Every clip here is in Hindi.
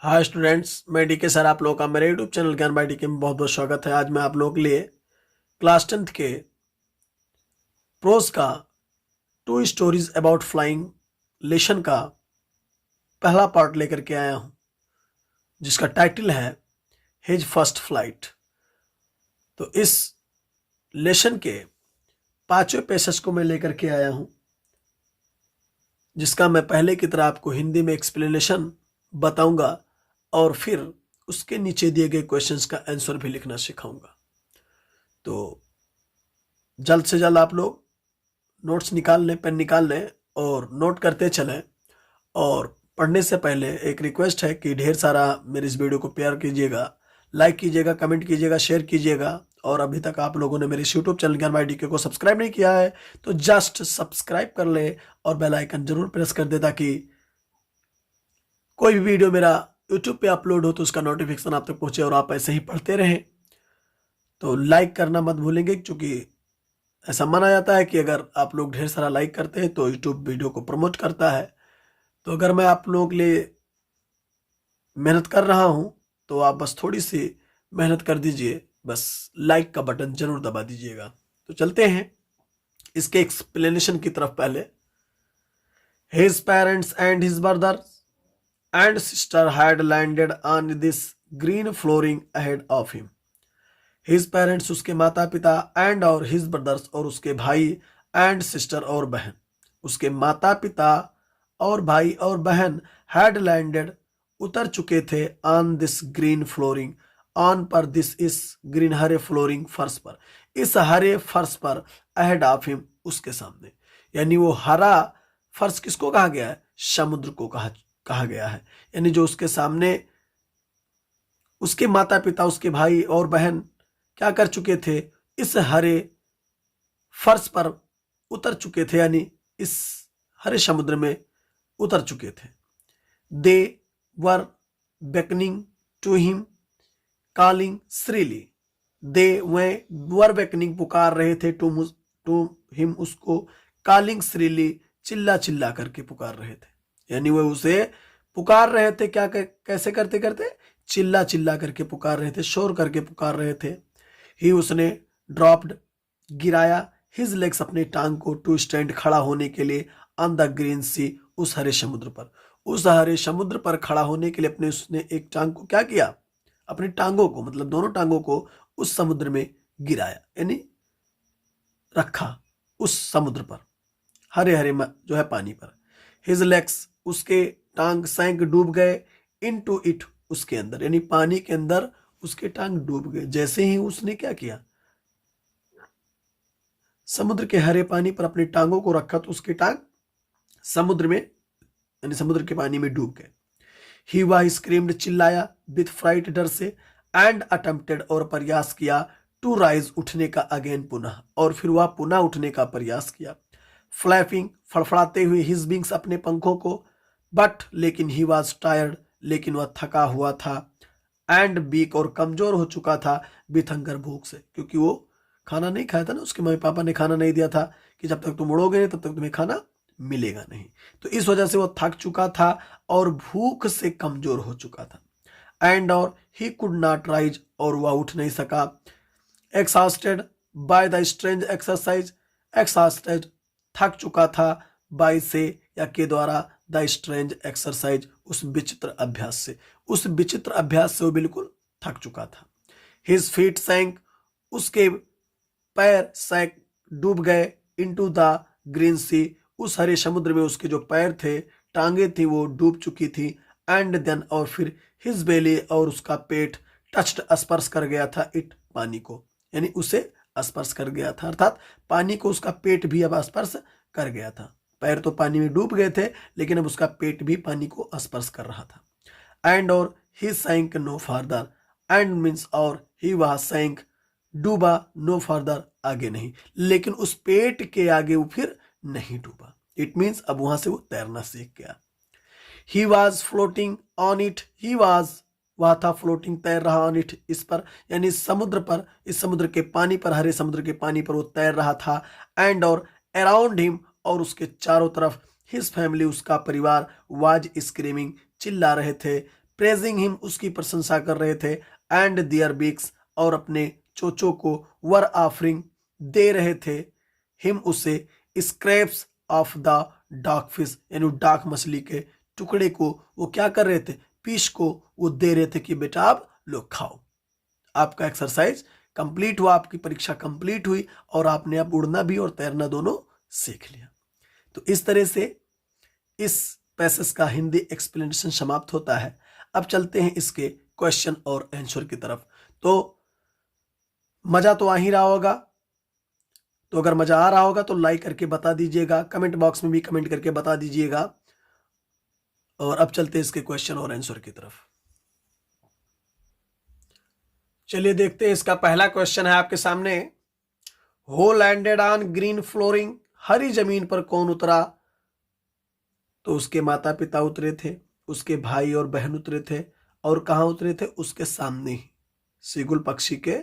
हाय स्टूडेंट्स, मैं डीके सर आप लोगों का मेरे यूट्यूब चैनल ज्ञान बाई डीके में बहुत बहुत स्वागत है। आज मैं आप लोगों के लिए क्लास 10th के प्रोज का two stories about flying lesson का पहला पार्ट लेकर के आया हूं, जिसका टाइटल है हिज फर्स्ट फ्लाइट। तो इस लेसन के पांचवें पैसेज को मैं लेकर के आया हूं, जिसका मैं पहले की तरह आपको हिंदी में एक्सप्लेनेशन बताऊंगा और फिर उसके नीचे दिए गए क्वेश्चंस का आंसर भी लिखना सिखाऊंगा। तो जल्द से जल्द आप लोग नोट्स निकाल लें, पेन निकाल लें और नोट करते चलें। और पढ़ने से पहले एक रिक्वेस्ट है कि ढेर सारा मेरे इस वीडियो को प्यार कीजिएगा, लाइक कीजिएगा, कमेंट कीजिएगा, शेयर कीजिएगा। और अभी तक आप लोगों ने मेरे यूट्यूब चैनल ज्ञान बाई डीके को सब्सक्राइब नहीं किया है तो जस्ट सब्सक्राइब कर ले और बेल आइकन जरूर प्रेस कर दे, ताकि कोई भी वीडियो मेरा यूट्यूब पे अपलोड हो तो उसका नोटिफिकेशन आप तक पहुंचे और आप ऐसे ही पढ़ते रहें। तो लाइक करना मत भूलेंगे, क्योंकि ऐसा माना जाता है कि अगर आप लोग ढेर सारा लाइक करते हैं तो यूट्यूब वीडियो को प्रमोट करता है। तो अगर मैं आप लोगों के लिए मेहनत कर रहा हूं तो आप बस थोड़ी सी मेहनत कर दीजिए, बस लाइक का बटन जरूर दबा दीजिएगा। तो चलते हैं इसके एक्सप्लेनेशन की तरफ। पहले, his parents and his brother and sister had landed on this green flooring ahead of him. His parents उसके माता पिता, एंड और हिज ब्रदर्स और उसके भाई, एंड सिस्टर और बहन, उसके माता पिता और भाई और बहन, हैड लैंडेड उतर चुके थे, on this green flooring, on पर, दिस इस ग्रीन हरे फ्लोरिंग फर्श पर, इस हरे फर्श पर, अहेड ऑफ हिम उसके सामने। यानी वो हरा फर्श किसको कहा गया है? समुद्र को कहा गया है। यानी जो उसके सामने उसके माता पिता, उसके भाई और बहन क्या कर चुके थे? इस हरे फर्श पर उतर चुके थे, यानी इस हरे समुद्र में उतर चुके थे। They were beckoning to him, calling shrilly. They were beckoning पुकार रहे थे, टू हिम उसको, कॉलिंग श्रीली चिल्ला चिल्ला करके पुकार रहे थे। यानी वो उसे पुकार रहे थे, क्या कैसे करते करते? चिल्ला चिल्ला करके पुकार रहे थे, शोर करके पुकार रहे थे। ही उसने ड्रॉप्ड गिराया, हिज लेग्स अपनी टांग को, टू स्टैंड खड़ा होने के लिए, ऑन द ग्रीन सी उस हरे समुद्र पर, उस हरे समुद्र पर खड़ा होने के लिए अपने उसने एक टांग को क्या किया? अपनी टांगों को, मतलब दोनों टांगों को उस समुद्र में गिराया, यानी रखा उस समुद्र पर, हरे हरे जो है पानी पर। हिज लेग्स उसके टांग सैंक डूब गए, इन टू इट उसके अंदर, यानी पानी के अंदर उसके टांग डूब गए। जैसे ही उसने क्या किया? समुद्र के हरे पानी पर अपनी टांगों को रखा तो उसके टांग समुद्र में, यानी समुद्र के पानी में डूब गए। ही वाह स्क्रीम्ड चिल्लाया, विथ फ्राइट डर से, एंड अटेम्प्टेड और प्रयास किया, टू राइज उठने का, अगेन पुनः, और फिर वह पुनः उठने का प्रयास किया। फ्लैपिंग फड़फड़ाते हुए, हिज विंग्स अपने पंखों को, बट लेकिन ही वाज टायर्ड लेकिन वह थका हुआ था, एंड वीक और कमजोर हो चुका था, विथ हंगर भूख से, क्योंकि वो खाना नहीं खाया था ना, उसके मम्मी पापा ने खाना नहीं दिया था कि जब तक तुम उड़ोगे नहीं तब तक तुम्हें खाना मिलेगा नहीं। तो इस वजह से वो थक चुका था और भूख से कमजोर हो चुका था। एंड और ही कुड नॉट राइज और वह उठ नहीं सका। Exhausted by the strange exercise, exhausted थक चुका था, बाय से या के द्वारा, द स्ट्रेंज एक्सरसाइज उस विचित्र अभ्यास से, उस विचित्र अभ्यास से वो बिल्कुल थक चुका था। हिज फीट सैंक उसके पैर सैंक डूब गए, इनटू द ग्रीन सी उस हरे समुद्र में उसके जो पैर थे, टांगे थी, वो डूब चुकी थी। एंड देन और फिर हिज बेली और उसका पेट, टच्ड स्पर्श कर गया था, इट पानी को, यानी उसे स्पर्श कर गया था, अर्थात पानी को उसका पेट भी अब स्पर्श कर गया था। पैर तो पानी में डूब गए थे लेकिन अब उसका पेट भी पानी को स्पर्श कर रहा था। एंड और ही सैंक नो फार्दर, एंड मीन्स और ही वह सैंक डूबा, नो फार्दर आगे नहीं, लेकिन उस पेट के आगे वो फिर नहीं डूबा। इट मीन्स अब वहां से वो तैरना सीख गया। He was floating on it, he was वह था, फ्लोटिंग तैर रहा, ऑन इट इस पर, यानी इस समुद्र पर, इस समुद्र के पानी पर, हरे समुद्र के पानी पर वो तैर रहा था। एंड और अराउंड हिम और उसके चारों तरफ, हिज फैमिली उसका परिवार, वाज स्क्रीमिंग चिल्ला रहे थे, प्रेजिंग हिम, उसकी प्रशंसा कर रहे थे, एंड दियर बीक्स, और अपने चोचों को, वर ऑफरिंग, दे रहे थे, हिम उसे, scraps of the dark fish, यानी डार्क मछली के टुकड़े को वो क्या कर रहे थे, पीस को वो दे रहे थे कि बेटा आप लोग खाओ। आपका एक्सरसाइज कंप्लीट हुआ, आपकी परीक्षा कंप्लीट हुई और आपने अब उड़ना भी और तैरना दोनों सीख लिया। तो इस तरह से इस पैसेज का हिंदी एक्सप्लेनेशन समाप्त होता है। अब चलते हैं इसके क्वेश्चन और आंसर की तरफ। तो मजा तो आ ही रहा होगा, तो अगर मजा आ रहा होगा तो लाइक करके बता दीजिएगा, कमेंट बॉक्स में भी कमेंट करके बता दीजिएगा। और अब चलते हैं इसके क्वेश्चन और आंसर की तरफ। चलिए देखते हैं, इसका पहला क्वेश्चन है आपके सामने, हो लैंडेड ऑन ग्रीन फ्लोरिंग, हरी जमीन पर कौन उतरा? तो उसके माता पिता उतरे थे, उसके भाई और बहन उतरे थे, और कहां उतरे थे? उसके सामने ही, सीगुल पक्षी के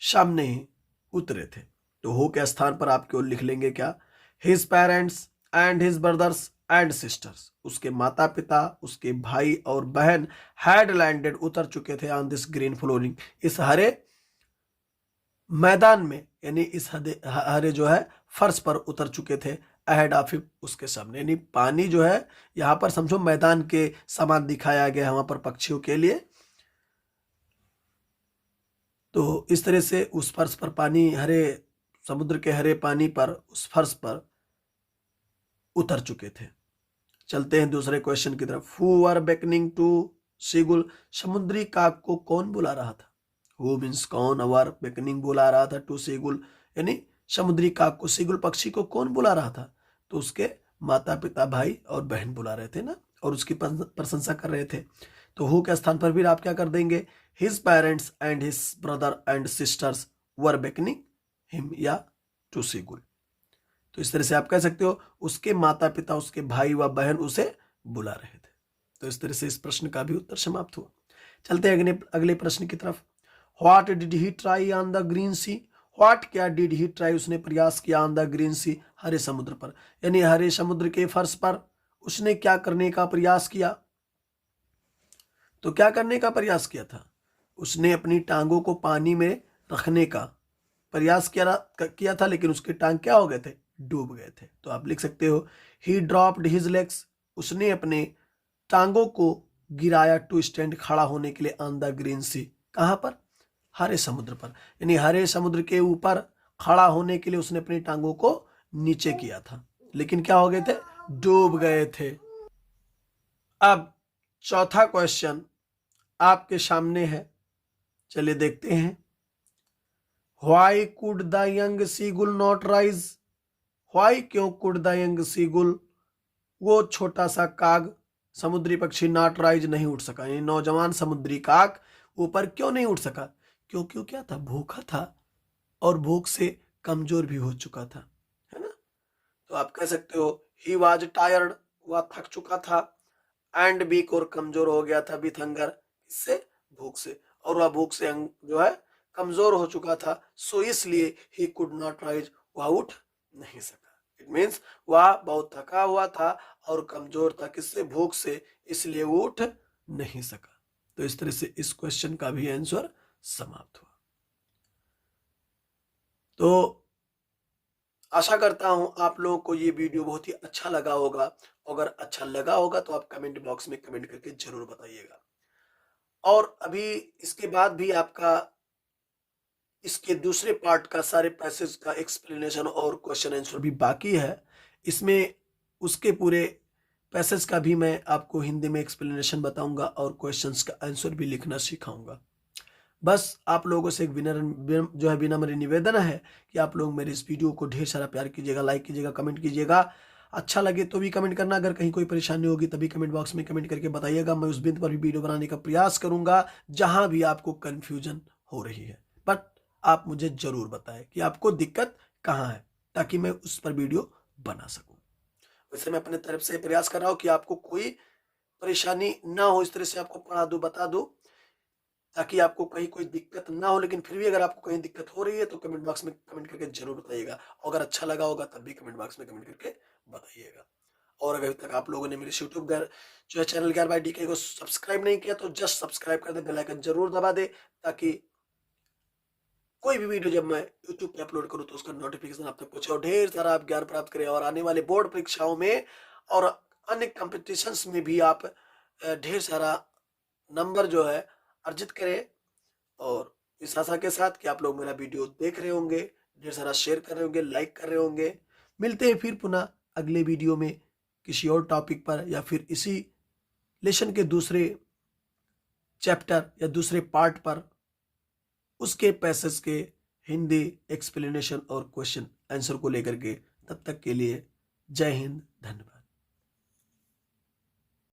सामने ही उतरे थे। तो हो के स्थान पर आप केवल लिख लेंगे क्या? His parents and his brothers and sisters, उसके माता पिता, उसके भाई और बहन, हैड लैंडेड, उतर चुके थे, ऑन दिस ग्रीन फ्लोरिंग, इस हरे मैदान में, यानी इस हरे जो है फर्श पर उतर चुके थे, अहेड ऑफ हिम, उसके सामने। यानी पानी जो है यहां पर समझो मैदान के समान दिखाया गया वहां पर पक्षियों के लिए। तो इस तरह से उस फर्श पर पानी, हरे समुद्र के हरे पानी पर, उस फर्श पर उतर चुके थे। चलते हैं दूसरे क्वेश्चन की तरफ। Who were beckoning to seagull, समुद्री काक को कौन बुला रहा था? हु मीन्स कौन, वर बेकनिंग बुला रहा था, टू सीगुल यानी समुद्री काक को, सीगुल पक्षी को कौन बुला रहा था? तो उसके माता पिता, भाई और बहन बुला रहे थे ना, और उसकी प्रशंसा कर रहे थे। तो हु के स्थान पर भी आप क्या कर देंगे? His parents and his brother and sisters were beckoning him, या टू सीगुल। तो इस तरह से आप कह सकते हो उसके माता पिता, उसके भाई व बहन उसे बुला रहे थे। तो इस तरह से इस प्रश्न का भी उत्तर समाप्त हुआ। चलते हैं अगले प्रश्न की तरफ। What did he try on the green sea, what क्या डिड ही ट्राई, उसने प्रयास किया, ऑन द ग्रीन सी, हरे समुद्र पर, यानी हरे समुद्र के फर्श पर उसने क्या करने का प्रयास किया? तो क्या करने का प्रयास किया था? उसने अपनी टांगों को पानी में रखने का प्रयास किया था, लेकिन उसके टांग क्या हो गए थे? डूब गए थे। तो आप लिख सकते हो ही ड्रॉप्ड हिज लेग्स, उसने अपने टांगों को गिराया, टू स्टैंड, खड़ा होने के लिए, ऑन द ग्रीन सी, कहां पर? हरे समुद्र पर, यानी हरे समुद्र के ऊपर खड़ा होने के लिए उसने अपनी टांगों को नीचे किया था, लेकिन क्या हो गए थे? डूब गए थे। अब चौथा क्वेश्चन आपके सामने है, चलिए देखते हैं। Why could the young seagull not rise, why, क्यों, कुड द यंग सीगुल, वो छोटा सा काग, समुद्री पक्षी, नॉट राइज, नहीं उठ सका, यानी नौजवान समुद्री काग ऊपर क्यों नहीं उठ सका? क्योंकि क्या था? भूखा था और भूख से कमजोर भी हो चुका था, है ना। तो आप कह सकते हो ही वाज टायर्ड, वह थक चुका था, एंड वीक, और कमजोर हो गया था, विथ हंगर, इससे, भूख से, और वह भूख से जो है कमजोर हो चुका था, सो इसलिए ही कुड नॉट राइज, वह उठ नहीं सका। इट मीन्स वह बहुत थका हुआ था और कमजोर था, किससे? भूख से, इसलिए वो उठ नहीं सका। तो इस तरह से इस क्वेश्चन का भी आंसर समाप्त हुआ। तो आशा करता हूं आप लोगों को ये वीडियो बहुत ही अच्छा लगा होगा। अगर अच्छा लगा होगा तो आप कमेंट बॉक्स में कमेंट करके जरूर बताइएगा। और अभी इसके बाद भी आपका इसके दूसरे पार्ट का सारे पैसेज का एक्सप्लेनेशन और क्वेश्चन आंसर भी बाकी है। इसमें उसके पूरे पैसेज का भी मैं आपको हिंदी में एक्सप्लेनेशन बताऊंगा और क्वेश्चंस का आंसर भी लिखना सिखाऊंगा। बस आप लोगों से एक जो है विनम्र निवेदन है कि आप लोग मेरे इस वीडियो को ढेर सारा प्यार कीजिएगा, लाइक कीजिएगा, कमेंट कीजिएगा। अच्छा लगे तो भी कमेंट करना, अगर कहीं कोई परेशानी होगी तभी कमेंट बॉक्स में कमेंट करके बताइएगा। मैं उस बिंदु पर भी वीडियो बनाने का प्रयास करूंगा जहां भी आपको कंफ्यूजन हो रही है, बट आप मुझे जरूर बताएं कि आपको दिक्कत कहाँ है, ताकि मैं उस पर वीडियो बना सकूं। वैसे मैं अपने तरफ से प्रयास कर रहा हूं कि आपको कोई परेशानी ना हो, इस तरह से आपको पढ़ा दूं, बता दूं, ताकि आपको कहीं कोई दिक्कत ना हो। लेकिन फिर भी अगर आपको कहीं दिक्कत हो रही है तो कमेंट बॉक्स में कमेंट करके जरूर बताइएगा। अगर अच्छा लगा होगा तब भी कमेंट बॉक्स में कमेंट करके बताइएगा। और अगर अभी तक आप लोगों ने मेरे यूट्यूब जो है चैनल ज्ञान बाय डीके को सब्सक्राइब नहीं किया तो जस्ट सब्सक्राइब कर दे, बेल आइकन जरूर दबा दे, ताकि कोई भी वीडियो जब मैं यूट्यूब पे अपलोड करूं तो उसका नोटिफिकेशन आप तक पहुंचे और ढेर सारा आप ज्ञान प्राप्त करें, और आने वाले बोर्ड परीक्षाओं में और अन्य कॉम्पिटिशन्स में भी आप ढेर सारा नंबर जो है अर्जित करें। और इस आशा के साथ कि आप लोग मेरा वीडियो देख रहे होंगे, ढेर सारा शेयर कर रहे होंगे, लाइक कर रहे होंगे। मिलते हैं फिर पुनः अगले वीडियो में किसी और टॉपिक पर, या फिर इसी लेसन के दूसरे चैप्टर या दूसरे पार्ट पर, उसके पैसेज के हिंदी एक्सप्लेनेशन और क्वेश्चन आंसर को लेकर के। तब तक के लिए जय हिंद, धन्यवाद।